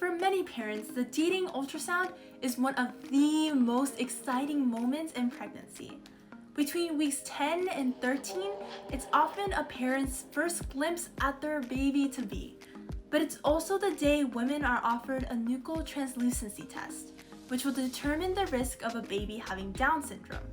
For many parents, the dating ultrasound is one of the most exciting moments in pregnancy. Between weeks 10 and 13, it's often a parent's first glimpse at their baby-to-be. But it's also the day women are offered a nuchal translucency test, which will determine the risk of a baby having Down syndrome.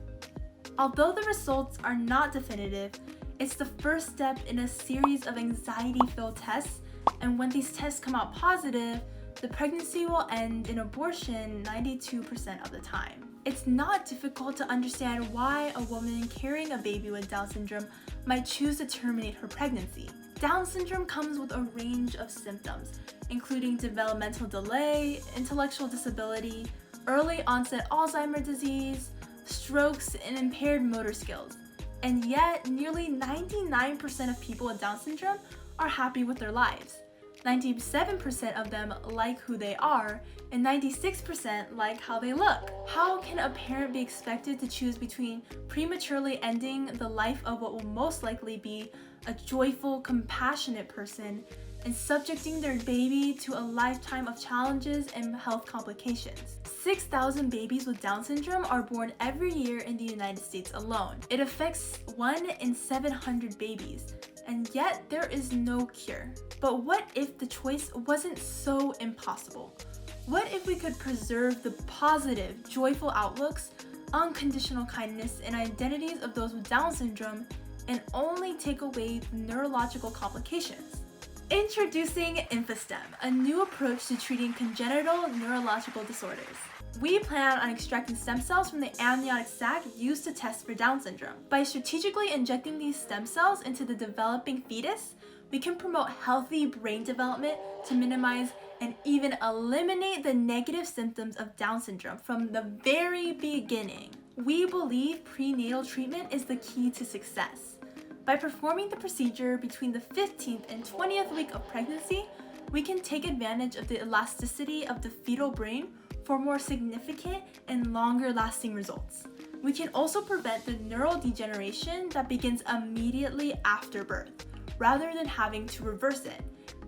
Although the results are not definitive, it's the first step in a series of anxiety-filled tests, and when these tests come out positive, the pregnancy will end in abortion 92% of the time. It's not difficult to understand why a woman carrying a baby with Down syndrome might choose to terminate her pregnancy. Down syndrome comes with a range of symptoms, including developmental delay, intellectual disability, early-onset Alzheimer disease, strokes, and impaired motor skills. And yet, nearly 99% of people with Down syndrome are happy with their lives. 97% of them like who they are, and 96% like how they look. How can a parent be expected to choose between prematurely ending the life of what will most likely be a joyful, compassionate person and subjecting their baby to a lifetime of challenges and health complications? 6,000 babies with Down syndrome are born every year in the United States alone. It affects 1 in 700 babies, and yet there is no cure. But what if the choice wasn't so impossible? What if we could preserve the positive, joyful outlooks, unconditional kindness, and identities of those with Down syndrome and only take away the neurological complications? Introducing Infostem, a new approach to treating congenital neurological disorders. We plan on extracting stem cells from the amniotic sac used to test for Down syndrome. By strategically injecting these stem cells into the developing fetus, we can promote healthy brain development to minimize and even eliminate the negative symptoms of Down syndrome from the very beginning. We believe prenatal treatment is the key to success. By performing the procedure between the 15th and 20th week of pregnancy, we can take advantage of the elasticity of the fetal brain for more significant and longer-lasting results. We can also prevent the neural degeneration that begins immediately after birth, rather than having to reverse it,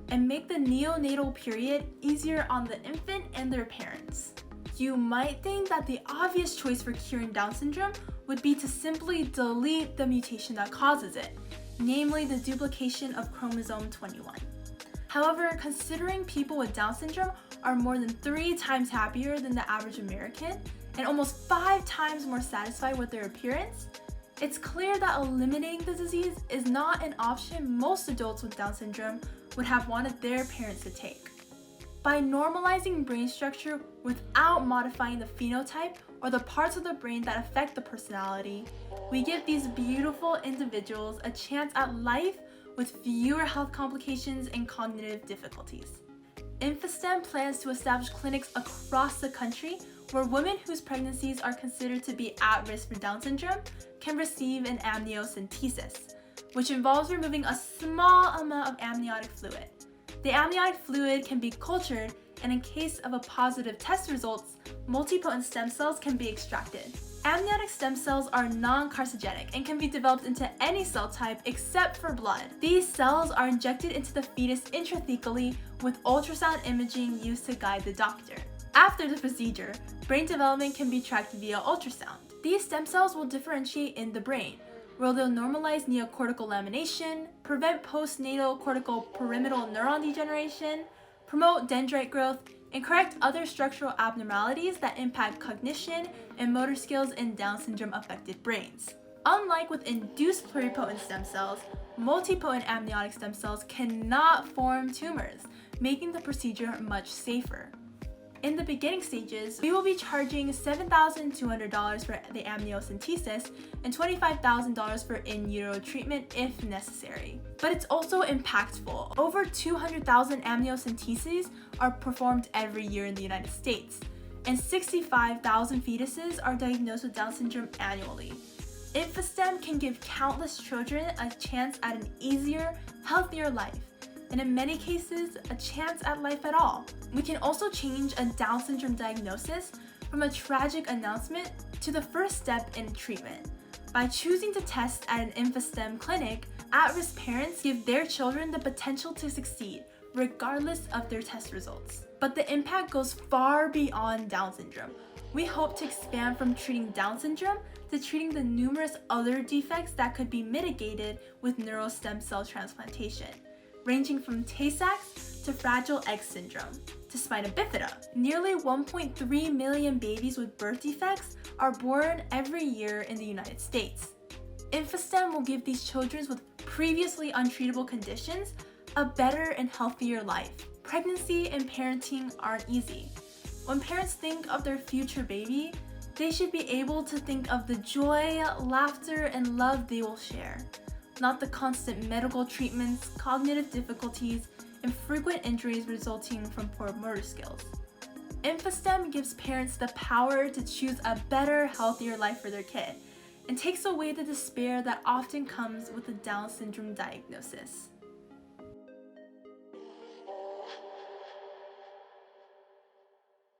and make the neonatal period easier on the infant and their parents. You might think that the obvious choice for curing Down syndrome would be to simply delete the mutation that causes it, namely the duplication of chromosome 21. However, considering people with Down syndrome are more than 3 times happier than the average American and almost 5 times more satisfied with their appearance, it's clear that eliminating the disease is not an option most adults with Down syndrome would have wanted their parents to take. By normalizing brain structure without modifying the phenotype or the parts of the brain that affect the personality, we give these beautiful individuals a chance at life with fewer health complications and cognitive difficulties. Infostem plans to establish clinics across the country where women whose pregnancies are considered to be at risk for Down syndrome can receive an amniocentesis, which involves removing a small amount of amniotic fluid. The amniotic fluid can be cultured, and in case of a positive test results, multipotent stem cells can be extracted. Amniotic stem cells are non-carcinogenic and can be developed into any cell type except for blood. These cells are injected into the fetus intrathecally with ultrasound imaging used to guide the doctor. After the procedure, brain development can be tracked via ultrasound. These stem cells will differentiate in the brain, where they'll normalize neocortical lamination, prevent postnatal cortical pyramidal neuron degeneration, promote dendrite growth, and correct other structural abnormalities that impact cognition and motor skills in Down syndrome affected brains. Unlike with induced pluripotent stem cells, multipotent amniotic stem cells cannot form tumors, making the procedure much safer. In the beginning stages, we will be charging $7,200 for the amniocentesis and $25,000 for in utero treatment if necessary. But it's also impactful. Over 200,000 amniocenteses are performed every year in the United States, and 65,000 fetuses are diagnosed with Down syndrome annually. Infostem can give countless children a chance at an easier, healthier life, and in many cases, a chance at life at all. We can also change a Down syndrome diagnosis from a tragic announcement to the first step in treatment. By choosing to test at an Infastem clinic, at-risk parents give their children the potential to succeed, regardless of their test results. But the impact goes far beyond Down syndrome. We hope to expand from treating Down syndrome to treating the numerous other defects that could be mitigated with neural stem cell transplantation, ranging from Tay-Sachs to Fragile X syndrome to spina bifida. Nearly 1.3 million babies with birth defects are born every year in the United States. Infostem will give these children with previously untreatable conditions a better and healthier life. Pregnancy and parenting aren't easy. When parents think of their future baby, they should be able to think of the joy, laughter, and love they will share, not the constant medical treatments, cognitive difficulties, and frequent injuries resulting from poor motor skills. Infostem gives parents the power to choose a better, healthier life for their kid and takes away the despair that often comes with a Down syndrome diagnosis.